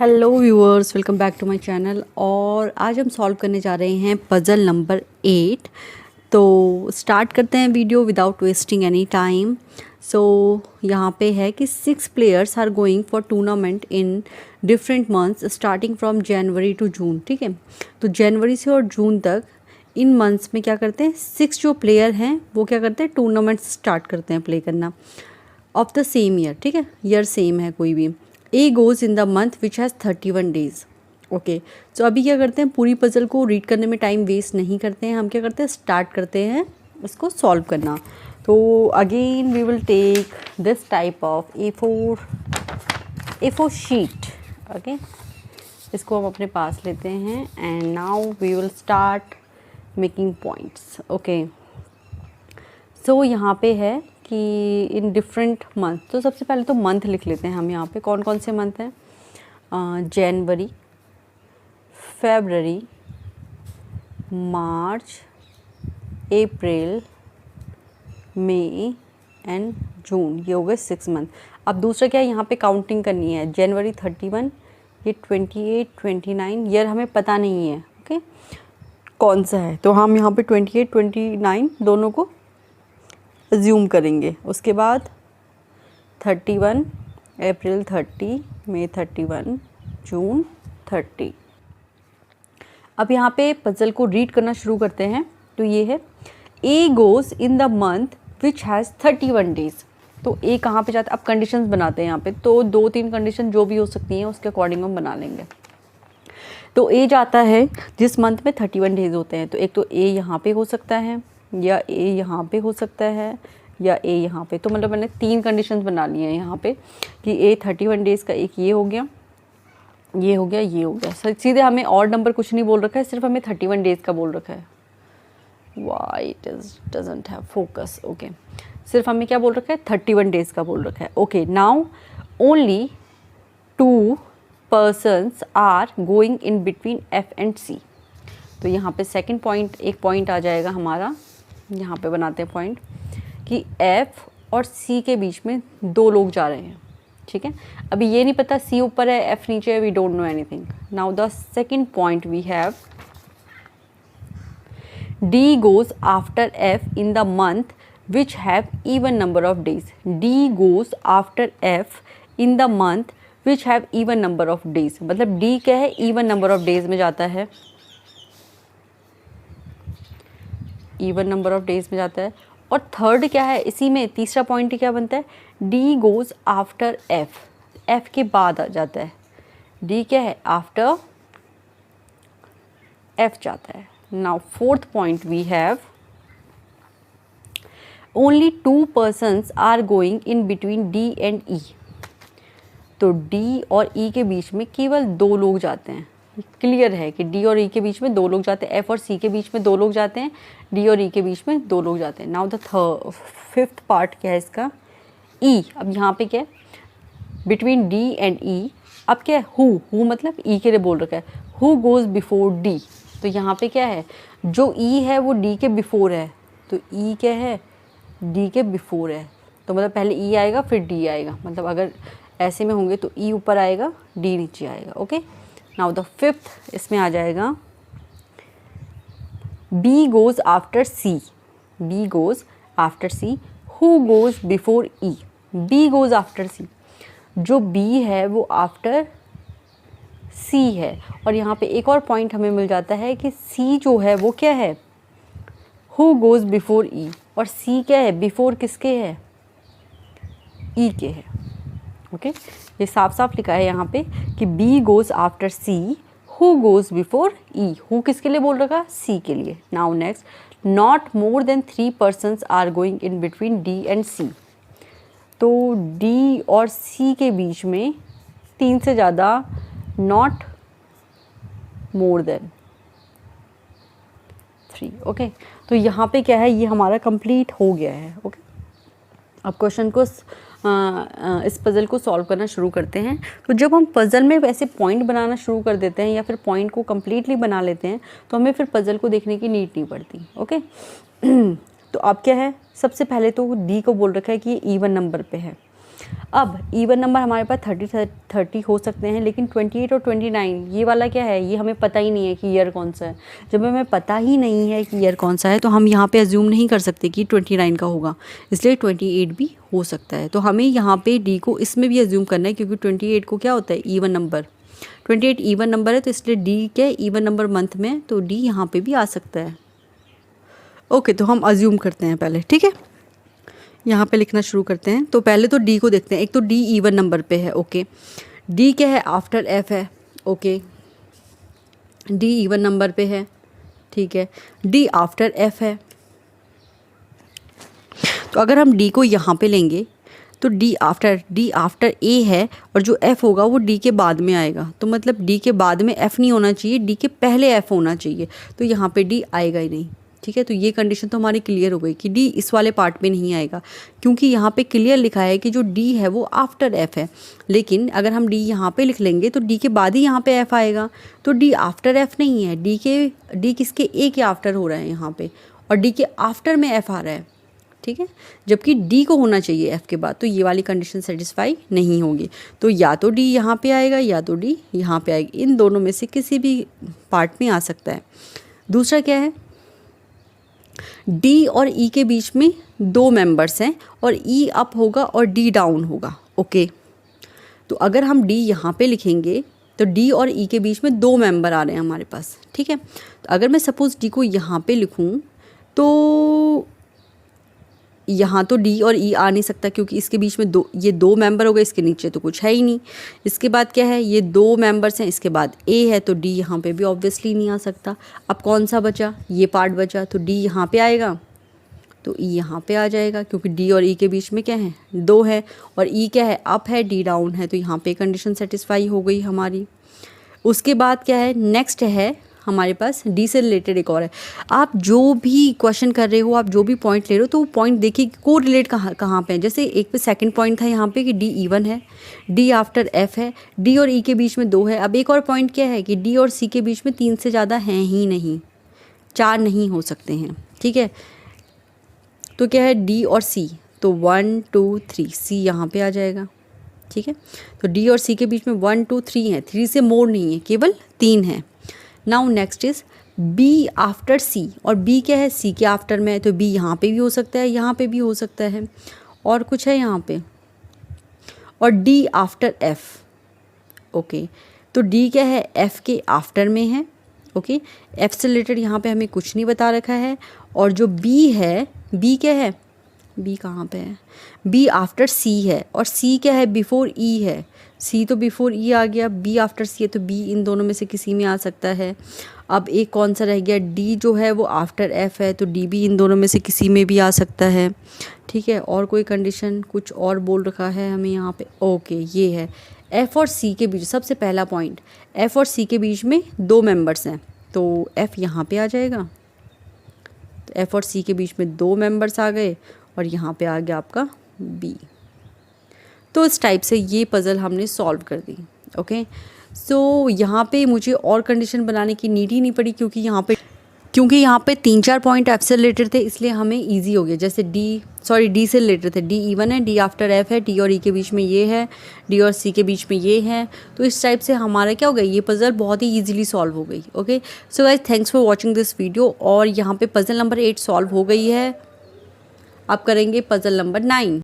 Hello viewers, welcome back to my channel. और आज हम सॉल्व करने जा रहे हैं पज़ल नंबर 8। तो स्टार्ट करते हैं video without wasting any time. So यहाँ पे है कि 6 players are going for tournament in different months starting from January to June. ठीक है, तो जनवरी से और जून तक इन मंथ्स में क्या करते हैं, 6 जो प्लेयर हैं वो क्या करते हैं, टूर्नामेंट स्टार्ट करते हैं प्ले करना ऑफ द सेम ईयर। ठीक है, ईयर सेम है कोई भी। A goes in the month which has 31 days. Okay, तो अभी क्या करते हैं, पूरी पजल को रीड करने में टाइम वेस्ट नहीं करते हैं, हम क्या करते हैं, स्टार्ट करते हैं इसको सॉल्व करना। तो again we will take this type of A4 sheet. Okay, इसको हम अपने पास लेते हैं and now we will start making points. Okay, so यहाँ पे है कि इन डिफरेंट मंथ, तो सबसे पहले तो मंथ लिख लेते हैं हम। यहाँ पे कौन कौन से मंथ हैं, जनवरी, फरवरी, मार्च, अप्रैल, मई एंड जून। ये हो गए 6 मंथ। अब दूसरा क्या है, यहाँ पे काउंटिंग करनी है। जनवरी 31, ये 28, 29 ईयर हमें पता नहीं है। ओके, कौन सा है, तो हम यहाँ पे 28, 29 दोनों को अज्यूम करेंगे। उसके बाद 31 अप्रैल, 30 मई, 31 जून, 30। अब यहाँ पे पजल को रीड करना शुरू करते हैं। तो ये है A goes in the month which has 31 days. तो ए कहाँ पे जाता है, अब कंडीशंस बनाते हैं यहाँ पे। तो 2-3 कंडीशन जो भी हो सकती हैं उसके अकॉर्डिंग हम बना लेंगे। तो ए जाता है जिस मंथ में 31 डेज होते हैं। तो एक तो ए यहाँ पे हो सकता है, या ए यहाँ पे हो सकता है, या ए यहाँ पे। तो मतलब मैंने 3 कंडीशंस बना ली हैं यहाँ पे कि ए 31 डेज़ का एक ये हो गया, ये हो गया, ये हो गया। सीधे हमें और नंबर कुछ नहीं बोल रखा है, सिर्फ हमें 31 डेज़ का बोल रखा है। Why it doesn't have focus. Okay, सिर्फ हमें क्या बोल रखा है, 31 डेज़ का बोल रखा है। Okay, now only 2 persons are going in between F and C. तो यहाँ पे सेकंड पॉइंट, एक पॉइंट आ जाएगा हमारा, यहाँ पे बनाते हैं पॉइंट कि एफ और सी के बीच में 2 लोग जा रहे हैं। ठीक है, अभी ये नहीं पता सी ऊपर है एफ नीचे है, we don't know anything. Now the second point we have D goes after F in the month which have even number of days. D goes after F in the month which have even number of days. मतलब D क्या है, even number of days में जाता है, even number of days में जाता है। और थर्ड क्या है, इसी में तीसरा पॉइंट क्या बनता है, D goes after F, F के बाद आ जाता है। डी क्या है, आफ्टर एफ जाता है। Now fourth point we have only 2 persons are going in between D and E. तो डी और ई के बीच में केवल 2 लोग जाते हैं। क्लियर है कि डी और ई के बीच में 2 लोग जाते हैं, एफ और सी के बीच में 2 लोग जाते हैं, डी और ई के बीच में 2 लोग जाते हैं। नाउ द फिफ्थ पार्ट क्या है इसका, ई। अब यहाँ पे क्या है, बिटवीन डी एंड ई। अब क्या है, हु मतलब ई के लिए बोल रखा है, हु गोज़ बिफोर डी। तो यहाँ पे क्या है, जो ई है वो डी के बिफोर है। तो ई क्या है, डी के बिफोर है। तो मतलब पहले ई आएगा फिर डी आएगा। मतलब अगर ऐसे में होंगे तो ई ऊपर आएगा, डी नीचे आएगा। ओके, नाउ द फिफ्थ इसमें आ जाएगा B goes after C. B goes after C, who goes before E. B goes after C, जो बी है वो आफ्टर सी है। और यहाँ पे एक और पॉइंट हमें मिल जाता है कि सी जो है वो क्या है, हु गोज़ बिफोर ई। और सी क्या है, बिफोर किसके है, ई के है। ओके, ये साफ साफ लिखा है यहाँ पे कि B goes after C, who goes before E. Who किसके लिए बोल रखा, सी के लिए। Now next, not more than 3 persons are going in between D and C. तो डी और सी के बीच में 3 से ज़्यादा, नॉट मोर देन 3। ओके, तो यहाँ पे क्या है, ये हमारा कंप्लीट हो गया है। ओके, अब क्वेश्चन को इस पज़ल को सॉल्व करना शुरू करते हैं। तो जब हम पज़ल में वैसे पॉइंट बनाना शुरू कर देते हैं या फिर पॉइंट को कम्प्लीटली बना लेते हैं तो हमें फिर पज़ल को देखने की नीड नहीं पड़ती। ओके, तो अब क्या है, सबसे पहले तो डी को बोल रखा है कि ये इवन नंबर पे है। अब इवन नंबर हमारे पास 30 हो सकते हैं, लेकिन 28 और 29 ये वाला क्या है, ये हमें पता ही नहीं है कि ईयर कौन सा है। जब हमें पता ही नहीं है कि ईयर कौन सा है तो हम यहाँ पे अज्यूम नहीं कर सकते कि 29 का होगा, इसलिए 28 भी हो सकता है। तो हमें यहाँ पे डी को इसमें भी अज्यूम करना है, क्योंकि 28 को क्या होता है, ईवन नंबर। 28 ईवन नंबर है, तो इसलिए डी क्या है, ईवन नंबर मंथ में, तो डी यहाँ पे भी आ सकता है। ओके, तो हम अज्यूम करते हैं पहले, ठीक है, यहाँ पे लिखना शुरू करते हैं। तो पहले तो डी को देखते हैं। एक तो डी ईवन नंबर पे है, ओके, डी क्या है, आफ्टर एफ है, ओके, डी ईवन नंबर पे है, ठीक है, डी आफ्टर एफ है। तो अगर हम डी को यहाँ पे लेंगे तो डी आफ्टर ए है, और जो एफ होगा वो डी के बाद में आएगा। तो मतलब डी के बाद में एफ नहीं होना चाहिए, डी के पहले एफ होना चाहिए। तो यहाँ पे डी आएगा ही नहीं, ठीक है। तो ये कंडीशन तो हमारी क्लियर हो गई कि डी इस वाले पार्ट में नहीं आएगा, क्योंकि यहाँ पे क्लियर लिखा है कि जो डी है वो आफ्टर एफ है। लेकिन अगर हम डी यहाँ पे लिख लेंगे तो डी के बाद ही यहाँ पे एफ आएगा, तो डी आफ्टर एफ नहीं है, डी किसके, ए के आफ्टर हो रहा है यहाँ पे, और डी के आफ्टर में एफ आ रहा है, ठीक है, जबकि डी को होना चाहिए एफ के बाद। तो ये वाली कंडीशन सेटिस्फाई नहीं होगी। तो या तो डी यहाँ पे आएगा या तो डी यहाँ पे आएगी, इन दोनों में से किसी भी पार्ट में आ सकता है। दूसरा क्या है, डी और ई के बीच में 2 मेंबर्स हैं, और ई अप होगा और डी डाउन होगा, ओके। तो अगर हम डी यहाँ पे लिखेंगे तो डी और ई के बीच में 2 मेंबर आ रहे हैं हमारे पास, ठीक है। तो अगर मैं सपोज़ डी को यहाँ पे लिखूँ तो यहाँ तो डी और ई आ नहीं सकता, क्योंकि इसके बीच में ये 2 मेंबर हो गए, इसके नीचे तो कुछ है ही नहीं। इसके बाद क्या है, ये 2 मेंबर्स हैं, इसके बाद ए है, तो डी यहाँ पे भी ऑब्वियसली नहीं आ सकता। अब कौन सा बचा, ये पार्ट बचा, तो डी यहाँ पे आएगा, तो ई यहाँ पे आ जाएगा, क्योंकि डी और ई के बीच में क्या है, 2 है, और ई क्या है, अप है, डी डाउन है, तो यहाँ पे कंडीशन सेटिस्फाई हो गई हमारी। उसके बाद क्या है, नेक्स्ट है हमारे पास डी से रिलेटेड एक और है। आप जो भी क्वेश्चन कर रहे हो, आप जो भी पॉइंट ले रहे हो, तो वो पॉइंट देखिए को रिलेट कहाँ पे है। जैसे एक पे सेकंड पॉइंट था यहाँ पे कि डी इवन है, डी आफ्टर एफ है, डी और ई के बीच में 2 है। अब एक और पॉइंट क्या है कि डी और सी के बीच में 3 से ज़्यादा हैं ही नहीं, 4 नहीं हो सकते हैं, ठीक है। तो क्या है, डी और सी, तो 1 2 3, सी यहाँ पे आ जाएगा, ठीक है। तो डी और सी के बीच में 1 2 3 है, 3 से मोर नहीं है, केवल 3 है। Now next is B after C, और बी क्या है, सी के आफ्टर में है, तो बी यहाँ पे भी हो सकता है, यहाँ पे भी हो सकता है, और कुछ है यहाँ पे, और डी आफ्टर एफ, ओके। तो डी क्या है, एफ के आफ्टर में है, ओके। एफ से रिलेटेड यहाँ पे हमें कुछ नहीं बता रखा है। और जो बी है, बी क्या है, बी कहाँ पे है, बी आफ्टर सी है, और सी क्या है, बिफोर ई है, सी तो बिफोर ई आ गया, बी आफ्टर सी है, तो बी इन दोनों में से किसी में आ सकता है। अब एक कौन सा रह गया, डी जो है वो आफ्टर एफ है, तो डी भी इन दोनों में से किसी में भी आ सकता है, ठीक है। और कोई कंडीशन कुछ और बोल रखा है हमें यहाँ पे, ओके, ये है एफ और सी के बीच, सबसे पहला पॉइंट, एफ और सी के बीच में 2 मेंबर्स हैं, तो एफ यहाँ पे आ जाएगा। तो एफ और सी के बीच में 2 मेंबर्स आ गए, और यहाँ पे आ गया आपका बी। तो इस टाइप से ये पज़ल हमने सॉल्व कर दी, ओके। सो यहाँ पे मुझे और कंडीशन बनाने की नीड ही नहीं पड़ी, क्योंकि यहाँ पे 3-4 पॉइंट एफ से रिलेटेड थे, इसलिए हमें इजी हो गया। जैसे डी से रिलेटेड थे, डी इवन है, डी आफ्टर एफ है, डी और ई के बीच में ये है, डी और सी के बीच में ये है। तो इस टाइप से हमारा क्या हो गया, ये पज़ल बहुत ही ईजिली सॉल्व हो गई, okay. So guys, thanks for watching this video. और यहाँ पे पज़ल नंबर 8 सॉल्व हो गई है। अब करेंगे पज़ल नंबर 9।